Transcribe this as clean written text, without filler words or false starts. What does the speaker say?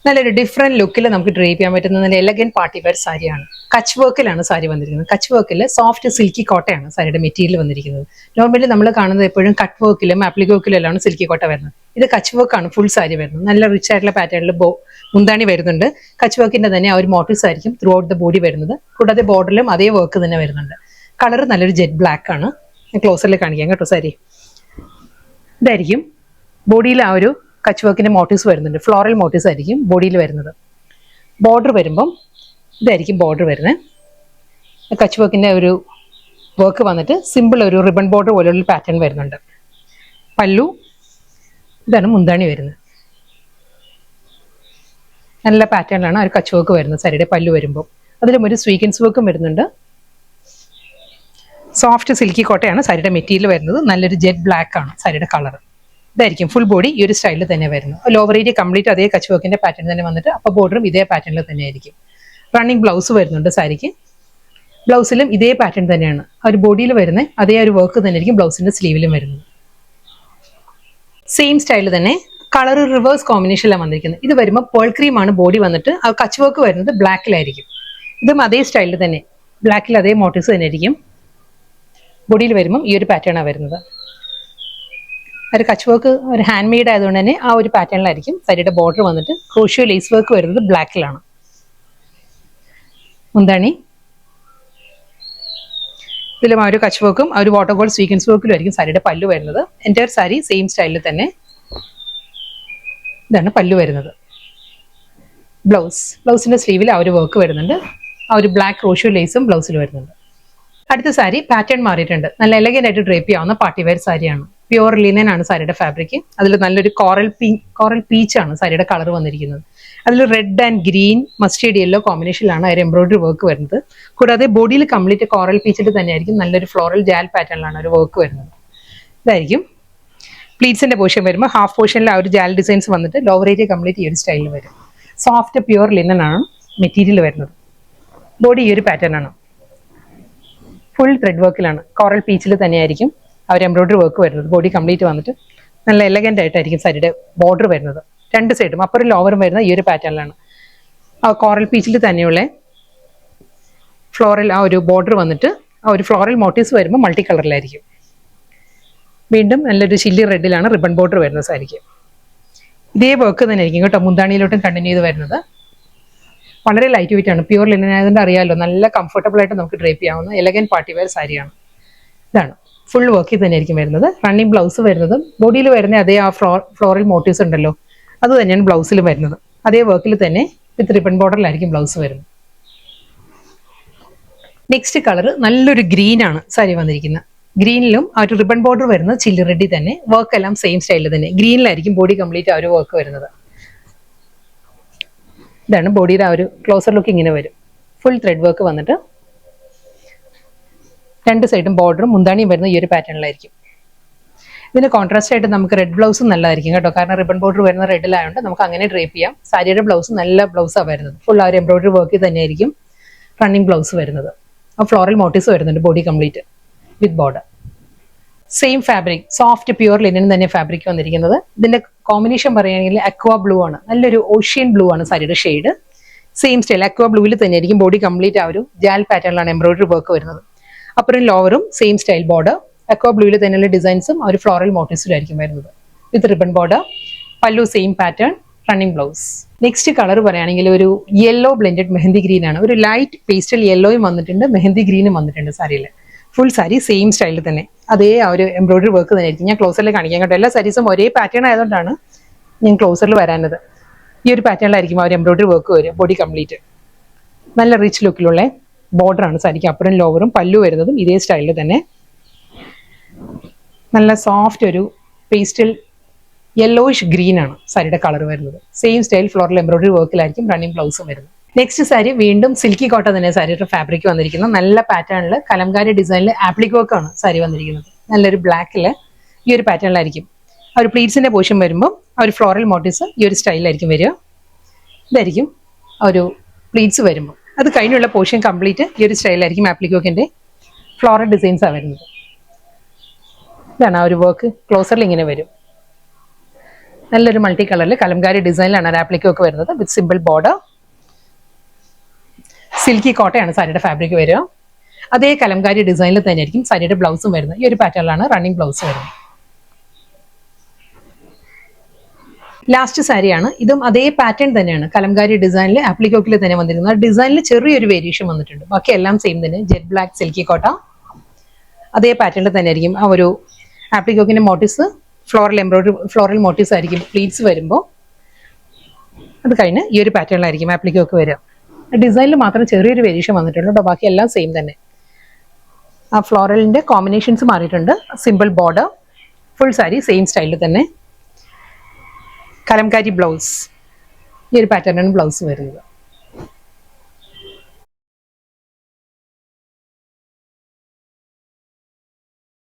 നല്ലൊരു ഡിഫറെന്റ് ലുക്കിൽ നമുക്ക് ഡ്രേപ്പ് ചെയ്യാൻ പറ്റുന്ന നല്ല എലഗന്റ് പാർട്ടി വെയർ സാരിയാണ്. കച്ച് വർക്കിലാണ് സാരി വന്നിരിക്കുന്നത്. കച്ച് വർക്കിൽ സോഫ്റ്റ് സിൽക്കി കോട്ടയാണ് സാരിയുടെ മെറ്റീരിയൽ വന്നിരിക്കുന്നത്. നോർമലി നമ്മൾ കാണുന്നത് എപ്പോഴും കട്ട് വർക്കിലും ആപ്ലിക് വർക്കിലെല്ലാം സിൽക്കി കോട്ട വരുന്നത്. ഇത് കച്ച് വർക്കാണ് ഫുൾ സാരി വരുന്നത്. നല്ല റിച്ച് ആയിട്ടുള്ള പാറ്റേണിൽ മുന്താണി വരുന്നുണ്ട്. കച്ച് വർക്കിന്റെ തന്നെ ആ ഒരു മോട്ടീവ്സ് ആയിരിക്കും ത്രൂ ഔട്ട് ദ ബോഡി വരുന്നത്. കൂടാതെ ബോർഡറിലും അതേ വർക്ക് തന്നെ വരുന്നുണ്ട്. കളർ നല്ലൊരു ജെറ്റ് ബ്ലാക്ക് ആണ്. ഞാൻ ക്ലോസറിൽ കാണിക്കാം കേട്ടോ സാരി. ഇതായിരിക്കും ബോഡിയിൽ ആ ഒരു കച്ച് വർക്കിന്റെ മോട്ടീവ്സ് വരുന്നുണ്ട്. ഫ്ലോറൽ മോട്ടീവ്സ് ആയിരിക്കും ബോഡിയിൽ വരുന്നത്. ബോർഡർ വരുമ്പം ഇതായിരിക്കും ബോർഡർ വരുന്നത്. കച്ച് വർക്കിന്റെ ഒരു വർക്ക് വന്നിട്ട് സിമ്പിൾ ഒരു റിബൺ ബോർഡർ പോലെയുള്ള പാറ്റേൺ വരുന്നുണ്ട്. പല്ലു, ഇതാണ് മുന്താണി വരുന്നത്. നല്ല പാറ്റേണിലാണ് ആ ഒരു കച്ച് വർക്ക് വരുന്നത് സാരിയുടെ പല്ലു വരുമ്പോൾ. അതിലും ഒരു സ്വീക്വൻസ് വർക്കും വരുന്നുണ്ട്. സോഫ്റ്റ് സിൽക്കി കോട്ടയാണ് സാരിയുടെ മെറ്റീരിയൽ വരുന്നത്. നല്ലൊരു ജെറ്റ് ബ്ലാക്ക് ആണ് സാരിയുടെ കളർ. ഇതായിരിക്കും ഫുൾ ബോഡി ഈ ഒരു സ്റ്റൈലിൽ തന്നെ വരുന്നത്. ലോവർ ഏരിയ കംപ്ലീറ്റ് അതേ കച്ച് വർക്കിന്റെ പാറ്റേൺ തന്നെ വന്നിട്ട് അപ്പർ ബോർഡറും ഇതേ പാറ്റേണിൽ തന്നെ ആയിരിക്കും. റണ്ണിങ് ബ്ലൗസ് വരുന്നുണ്ട് സാരിക്ക്. ബ്ലൗസിലും ഇതേ പാറ്റേൺ തന്നെയാണ്. ആ ഒരു ബോഡിയിൽ വരുന്ന അതേ ഒരു വർക്ക് തന്നെ ആയിരിക്കും ബ്ലൗസിന്റെ സ്ലീവിലും വരുന്നത്. സെയിം സ്റ്റൈലിൽ തന്നെ കളർ റിവേഴ്സ് കോമ്പിനേഷനിലാണ് വന്നിരിക്കുന്നത്. ഇത് വരുമ്പോൾ പേൾ ക്രീം ആണ് ബോഡി വന്നിട്ട് ആ കച്ച് വർക്ക് വരുന്നത് ബ്ലാക്കിലായിരിക്കും. ഇതും അതേ സ്റ്റൈലിൽ തന്നെ ബ്ലാക്കിൽ അതേ മോട്ടീവ്സ് തന്നെ ആയിരിക്കും. ബോഡിയിൽ വരുമ്പം ഈ ഒരു പാറ്റേണാണ് വരുന്നത്. ഒരു കച്ച് വർക്ക് ഒരു ഹാൻഡ് മെയ്ഡ് ആയതുകൊണ്ട് തന്നെ ആ ഒരു പാറ്റേണിലായിരിക്കും സാരിയുടെ ബോർഡർ വന്നിട്ട്. ക്രോഷ്യോ ലേസ് വർക്ക് വരുന്നത് ബ്ലാക്കിലാണ്. മുന്താണി ഇതിലും ആ ഒരു കച്ച് വർക്കും ആ ഒരു വാട്ടർ ഗോൾഡ് സ്വീക്വൻസ് വർക്കിലും ആയിരിക്കും സാരിയുടെ പല്ലു വരുന്നത്. എൻ്റയർ സാരി സെയിം സ്റ്റൈലിൽ തന്നെ ഇതാണ് പല്ലു വരുന്നത്. ബ്ലൗസിന്റെ സ്ലീവിൽ ആ ഒരു വർക്ക് വരുന്നുണ്ട്. ആ ഒരു ബ്ലാക്ക് ക്രോഷ്യോ ലേസും ബ്ലൗസിൽ വരുന്നുണ്ട്. അടുത്ത സാരി പാറ്റേൺ മാറിയിട്ടുണ്ട്. നല്ല എലഗന്റ് ആയിട്ട് ഡ്രേപ്പ് ചെയ്യാവുന്ന പാർട്ടി വെയർ സാരിയാണ്. പ്യുവർ ലിനൻ ആണ് സാരിയുടെ ഫാബ്രിക്. അതിൽ നല്ലൊരു കോറൽ പീച്ച് ആണ് സാരിയുടെ കളർ വന്നിരിക്കുന്നത്. അതിൽ red and green mustard yellow കോമ്പിനേഷനിലാണ് ഒരു എംബ്രോയിഡറി വർക്ക് വരുന്നത്. കൂടാതെ ബോഡിയിൽ കംപ്ലീറ്റ് കോറൽ പീച്ചിൽ തന്നെയായിരിക്കും നല്ലൊരു ഫ്ലോറൽ ജാൽ പാറ്റേണിലാണ് ഒരു വർക്ക് വരുന്നത്. ഇതായിരിക്കും പ്ലീറ്റ്സിന്റെ പോർഷൻ വരുമ്പോൾ ഹാഫ് പോർഷനിൽ ആ ഒരു ജാൽ ഡിസൈൻസ് വന്നിട്ട് ലോവർ ഏരിയ കംപ്ലീറ്റ് ഈ ഒരു സ്റ്റൈലിൽ വരും. സോഫ്റ്റ് പ്യുവർ ലിനൻ ആണ് മെറ്റീരിയൽ വരുന്നത്. ബോഡി ഈ ഒരു പാറ്റേൺ ആണ്. ഫുൾ ത്രെഡ് വർക്കിലാണ്. കോറൽ പീച്ചിൽ തന്നെയായിരിക്കും ആ ഒരു എംബ്രോയിഡറി വർക്ക് വരുന്നത്. ബോഡി കംപ്ലീറ്റ് വന്നിട്ട് നല്ല എലഗന്റ് ആയിട്ടായിരിക്കും സാരിയുടെ ബോർഡർ വരുന്നത്. രണ്ട് സൈഡും അപ്പറും ലോവറും വരുന്ന ഈ ഒരു പാറ്റേണിലാണ്. ആ കോറൽ പീച്ചിൽ തന്നെയുള്ള ഫ്ലോറൽ ആ ഒരു ബോർഡർ വന്നിട്ട് ആ ഒരു ഫ്ലോറൽ മോട്ടീവ്സ് വരുമ്പോൾ മൾട്ടി കളറിലായിരിക്കും. വീണ്ടും നല്ലൊരു ചില്ലി റെഡിലാണ് റിബൺ ബോർഡർ വരുന്നത് സാരിക്ക്. ഇതേ വർക്ക് തന്നെ ആയിരിക്കും കേട്ടോ മുന്താണിയിലോട്ടും കണ്ടിന്യൂ ചെയ്ത് വരുന്നത്. വളരെ ലൈറ്റ് വെയിറ്റ് ആണ്. പ്യുവർ ലിനൻ ആയതുകൊണ്ട് അറിയാമല്ലോ, നല്ല കംഫർട്ടബിൾ ആയിട്ട് നമുക്ക് ഡ്രേപ്പ് ചെയ്യാവുന്ന എലഗന്റ് പാർട്ടി വെയർ സാരിയാണ്. ഇതാണ് ഫുൾ വർക്കിൽ തന്നെ ആയിരിക്കും വരുന്നത്. റണ്ണിങ് ബ്ലൗസ് വരുന്നതും ബോഡിയിൽ വരുന്ന അതേ ആ ഫ്ലോറൽ മോട്ടീവ്സ് ഉണ്ടല്ലോ അത് തന്നെയാണ് ബ്ലൗസിൽ വരുന്നത്. അതേ വർക്കിൽ തന്നെ വിത്ത് റിബൺ ബോർഡറിലായിരിക്കും ബ്ലൗസ് വരുന്നത്. നെക്സ്റ്റ് കളർ നല്ലൊരു ഗ്രീൻ ആണ് സാരി വന്നിരിക്കുന്നത്. ഗ്രീനിലും ആ ഒരു റിബൺ ബോർഡർ വരുന്നത് ചില്ലി റെഡി തന്നെ. വർക്ക് എല്ലാം സെയിം സ്റ്റൈലിൽ തന്നെ. ഗ്രീനിലായിരിക്കും ബോഡി കംപ്ലീറ്റ് ആ ഒരു വർക്ക് വരുന്നത്. ഇതാണ് ബോഡിയുടെ ആ ഒരു ക്ലോസർ ലുക്ക്. ഇങ്ങനെ വരും. ഫുൾ ത്രെഡ് വർക്ക് വന്നിട്ട് രണ്ട് സൈഡും ബോർഡറും മുന്താണിയും വരുന്ന ഈ ഒരു പാറ്റേണിലായിരിക്കും. ഇതിന് കോൺട്രാസ്റ്റ് ആയിട്ട് നമുക്ക് റെഡ് ബ്ലൗസും നല്ലതായിരിക്കും കേട്ടോ. കാരണം റിബൺ ബോർഡർ വരുന്ന റെഡിലായതുകൊണ്ട് നമുക്ക് അങ്ങനെ ഡ്രേപ്പ് ചെയ്യാം. സാരിയുടെ ബ്ലൗസ് നല്ല ബ്ലൗസാണ് വരുന്നത്. ഫുൾ ആ ഒരു എംബ്രോയിഡറി വർക്കിൽ തന്നെയായിരിക്കും റണ്ണിങ് ബ്ലൗസ് വരുന്നത്. ആ ഫ്ലോറൽ മോട്ടീവ്സ് വരുന്നുണ്ട് ബോഡി കംപ്ലീറ്റ് വിത്ത് border. Same fabric soft pure linen തന്നെ ഫാബ്രിക് വന്നിരിക്കുന്നത്. ഇതിന്റെ കോമ്പിനേഷൻ പറയുകയാണെങ്കിൽ അക്വാ ബ്ലൂ ആണ്. നല്ലൊരു ഓഷ്യൻ ബ്ലൂ ആണ് സാരിയുടെ ഷെയ്ഡ്. സെയിം സ്റ്റൈൽ അക്വാ ബ്ലൂവിൽ തന്നെയായിരിക്കും ബോഡി കംപ്ലീറ്റ് ആ ഒരു ജാൽ പാറ്റേണിലാണ് എംബ്രോയിഡറി വർക്ക് വരുന്നത്. അപ്പറും ലോവറും സെയിം സ്റ്റൈൽ ബോർഡർ. അക്വാ ബ്ലൂവിൽ തന്നെയുള്ള ഡിസൈൻസും ആ ഒരു ഫ്ലോറൽ മോട്ടീവ്സിലായിരിക്കും വരുന്നത് വിത്ത് റിബൺ ബോർഡർ. പല്ലു same pattern. Running blouse. Next colour പറയുകയാണെങ്കിൽ ഒരു യെല്ലോ ബ്ലെൻഡഡ് മെഹന്തി ഗ്രീൻ ആണ്. ഒരു ലൈറ്റ് പേസ്റ്റൽ യെല്ലോയും വന്നിട്ടുണ്ട്, മെഹന്തി ഗ്രീനും വന്നിട്ടുണ്ട് സാരിയിൽ. ഫുൾ സാരി സെയിം സ്റ്റൈലിൽ തന്നെ അതേ ആ ഒരു എംബ്രോയിഡറി വർക്ക് തന്നെ ആയിരിക്കും. ഞാൻ ക്ലോസറിൽ കാണിക്കാൻ കേട്ടോ. എല്ലാ സാരീസും ഒരേ പാറ്റേൺ ആയതുകൊണ്ടാണ് ഞാൻ ക്ലോസറിൽ വരാനത്. ഈ ഒരു പാറ്റേണിലായിരിക്കും ആ ഒരു എംബ്രോയിഡറി വർക്ക് വരും ബോഡി കംപ്ലീറ്റ്. നല്ല റിച്ച് ലുക്കിലുള്ള ബോർഡറാണ് സാരിക്ക്. അപ്പറും ലോവറും പല്ലു വരുന്നതും ഇതേ സ്റ്റൈലിൽ തന്നെ. നല്ല സോഫ്റ്റ് ഒരു പേസ്റ്റൽ യെല്ലോയിഷ് ഗ്രീൻ ആണ് സാരിയുടെ കളർ വരുന്നത്. സെയിം സ്റ്റൈൽ ഫ്ലോറൽ എംബ്രോയിഡറി വർക്കിലായിരിക്കും റണ്ണിങ് ബ്ലൗസും വരുന്നത്. നെക്സ്റ്റ് സാരി വീണ്ടും സിൽക്കി കോട്ട തന്നെ സാരിയുടെ ഫാബ്രിക് വന്നിരിക്കുന്നത്. നല്ല പാറ്റേണിൽ കലംകാരി ഡിസൈനിൽ ആപ്ലിക് വർക്ക് ആണ് സാരി വന്നിരിക്കുന്നത്. നല്ലൊരു ബ്ലാക്കില് ഈ ഒരു പാറ്റേണിലായിരിക്കും. ആ ഒരു പ്ലീറ്റ്സിന്റെ പോർഷൻ വരുമ്പോൾ ആ ഒരു ഫ്ലോറൽ മോട്ടീവ്സ് ഈ ഒരു സ്റ്റൈലിലായിരിക്കും വരിക. ഇതായിരിക്കും ആ ഒരു പ്ലീറ്റ്സ് വരുമ്പോൾ. അത് കഴിഞ്ഞുള്ള പോർഷൻ കംപ്ലീറ്റ് ഈ ഒരു സ്റ്റൈലായിരിക്കും ആപ്ലിക് വർക്കിന്റെ ഫ്ലോറൽ ഡിസൈൻസാണ് വരുന്നത്. ഇതാണ് ആ ഒരു വർക്ക്. ക്ലോസറിൽ ഇങ്ങനെ വരും. നല്ലൊരു മൾട്ടി കളറിൽ കലംകാരി ഡിസൈനിലാണ് ആപ്ലിക്കോ ഒക്കെ വരുന്നത് വിത്ത് സിമ്പിൾ ബോർഡർ. സിൽക്കി കോട്ടയാണ് സാരിയുടെ ഫാബ്രിക് വരിക. അതേ കലംകാരി ഡിസൈനിൽ തന്നെയായിരിക്കും സാരിയുടെ ബ്ലൗസും വരുന്നത്. ഈ ഒരു പാറ്റേണിലാണ് റണ്ണിങ് ബ്ലൗസ് വരുന്നത്. ലാസ്റ്റ് സാരിയാണ്. ഇതും അതേ പാറ്റേൺ തന്നെയാണ്. കലംകാരി ഡിസൈനിൽ ആപ്ലിക്കോക്കിൽ തന്നെ വന്നിരുന്നത്. ഡിസൈനിൽ ചെറിയൊരു വേരിയേഷൻ വന്നിട്ടുണ്ട്. ബാക്കി എല്ലാം സെയിം തന്നെ. ജെറ്റ് ബ്ലാക്ക് സിൽക്കി കോട്ട അതേ പാറ്റേണിൽ തന്നെ ആയിരിക്കും. ആ ഒരു ആപ്ലിക്കോക്കിന്റെ മോട്ടീവ്സ് ഫ്ലോറൽ മോട്ടീവ്സ് ആയിരിക്കും പ്ലീറ്റ്സ് വരുമ്പോൾ. അത് കഴിഞ്ഞ് ഈ ഒരു പാറ്റേണിലായിരിക്കും ആപ്ലിക്കോക്ക് വരിക. ഡിസൈനിൽ മാത്രം ചെറിയൊരു വേരിയേഷൻ വന്നിട്ടുണ്ട് കേട്ടോ. ബാക്കി എല്ലാം സെയിം തന്നെ. ആ ഫ്ലോറലിന്റെ കോമ്പിനേഷൻസ് മാറിയിട്ടുണ്ട്. Simple border, full sari same സ്റ്റൈലിൽ തന്നെ. കലംകാരി ബ്ലൗസ്, ഈ ഒരു പാറ്റേണിലാണ് ബ്ലൗസ് വരുന്നത്.